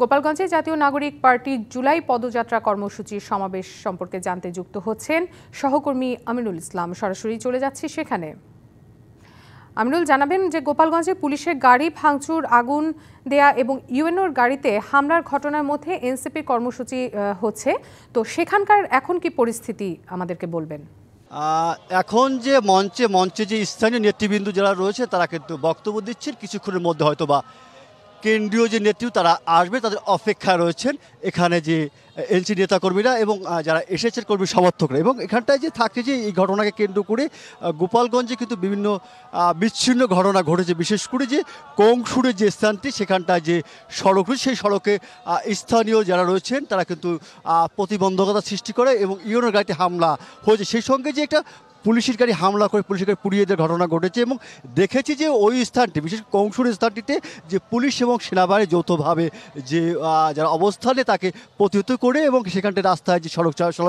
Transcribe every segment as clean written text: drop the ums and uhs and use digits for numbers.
গোপালগঞ্জে জাতীয় নাগরিক পার্টি জুলাই পদযাত্রা কর্মসূচির সমাবেশ সম্পর্কে জানতে যুক্ত হচ্ছেন সহকর্মী আমিনুল ইসলাম। সরাসরি চলে যাচ্ছি সেখানে। আমিনুল, জানাবেন যে গোপালগঞ্জে পুলিশের গাড়ি ভাঙচুর, আগুন দেয়া এবং ইউএনওর গাড়িতে হামলার ঘটনার মধ্যে এনসিপি কর্মসূচি হচ্ছে, তো সেখানকার এখন কি পরিস্থিতি আমাদেরকে বলবেন? এখন যে মঞ্চে যে স্থানীয় নেতৃবৃন্দ যারা রয়েছে তারা কিন্তু বক্তব্য দিচ্ছেন। কিছুক্ষণের মধ্যে হয়তো বা কেন্দ্রীয় যে নেতৃত্ব তারা আসবে, তাদের অপেক্ষায় রয়েছেন এখানে যে এনসি নেতাকর্মীরা এবং যারা এসেছেন কর্মী সমর্থকরা। এবং এখানটায় যে থাকে যে এই ঘটনাকে কেন্দ্র করে গোপালগঞ্জে কিন্তু বিভিন্ন বিচ্ছিন্ন ঘটনা ঘটেছে। বিশেষ করে যে কংসুরের যে স্থানটি, সেখানটায় যে সড়ক রয়েছে সেই সড়কে স্থানীয় যারা রয়েছেন তারা কিন্তু প্রতিবন্ধকতা সৃষ্টি করে এবং ইউএনওর গাড়িতে হামলা হয়েছে। সেই সঙ্গে যে একটা পুলিশের গাড়ি হামলা করে পুলিশের গাড়ি পুড়িয়ে দেওয়ার ঘটনা ঘটেছে। এবং দেখেছি যে ওই স্থানটি, বিশেষ কংসুর স্থানটিতে যে পুলিশ এবং সেনাবাহিনী যৌথভাবে যে যারা অবস্থানে তাকে প্রতিহত করে এবং সেখানটায় রাস্তায় যে সড়ক চলাচল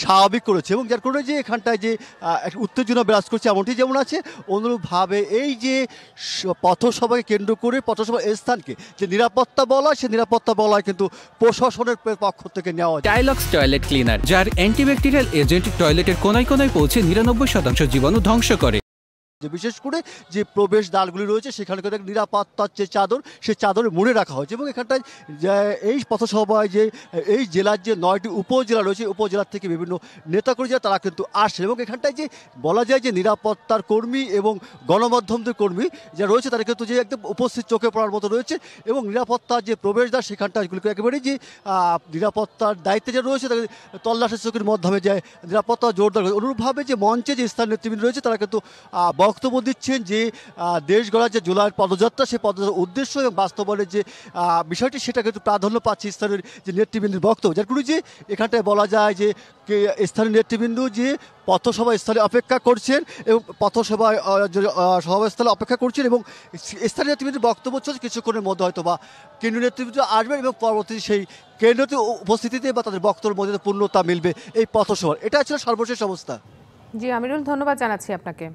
স্বাভাবিক করেছে। এবং যার কারণে যে এখানটায় যে উত্তেজনা বিরাজ করছে এমনটি যেমন আছে, অনুরূপভাবে এই যে পথসভাকে কেন্দ্র করে পথসভার স্থানকে যে নিরাপত্তা বলা, সে নিরাপত্তা বলা কিন্তু প্রশাসনের পক্ষ থেকে নেওয়া হয়। টাইলক্স টয়লেট ক্লিনার, যার অ্যান্টিব্যাকটেরিয়াল এজেন্ট টয়লেটের কোনায় কোনায় পৌঁছে 99% জীবাণু ধ্বংস করে। যে বিশেষ করে যে প্রবেশ দ্বারগুলি রয়েছে সেখানে নিরাপত্তার যে চাদর, সেই চাদরে মুড়ে রাখা হয়েছে। এবং এখানটায় এই পথসভায় যে এই জেলার যে 9টি উপজেলা রয়েছে, উপজেলার থেকে বিভিন্ন নেতাকর্মী যারা তারা কিন্তু আসে। এবং এখানটায় যে বলা যায় যে নিরাপত্তার কর্মী এবং গণমাধ্যমের কর্মী যারা রয়েছে তারা কিন্তু যে একদম উপস্থিত চোখে পড়ার মতো রয়েছে। এবং নিরাপত্তার যে প্রবেশদ্বার সেখানটা এগুলিকে একেবারেই যে নিরাপত্তার দায়িত্বে যে রয়েছে তাদের তল্লাশি চোখের মাধ্যমে যায় নিরাপত্তা জোরদার করে। অনুরূপভাবে যে মঞ্চে যে স্থানীয় নেতৃবৃন্দ রয়েছে তারা কিন্তু বক্তব্য দিচ্ছেন যে দেশ গড়ার যে জুলাই পদযাত্রা, সেই পদযাত্রার উদ্দেশ্য এবং বাস্তবায়নের যে বিষয়টি সেটা কিন্তু প্রাধান্য পাচ্ছে স্থানীয় যে নেতৃবৃন্দের বক্তব্য। যার কারণে যে এখানটায় বলা যায় যে স্থানীয় নেতৃবৃন্দ যে পথসভাস্থলে অপেক্ষা করছেন এবং পথসভায় সভাস্থলে অপেক্ষা করছেন এবং স্থানীয় নেতৃবৃন্দের বক্তব্য চলছে। কিছুক্ষণের মধ্যে হয়তো বা কেন্দ্রীয় নেতৃবৃন্দ আসবেন এবং পরবর্তী সেই কেন্দ্রীয় উপস্থিতিতে বা তাদের বক্তব্যের মধ্যে পূর্ণতা মিলবে এই পথসভার। এটা ছিল সর্বশেষ অবস্থা। জি আমিনুল, ধন্যবাদ জানাচ্ছি আপনাকে।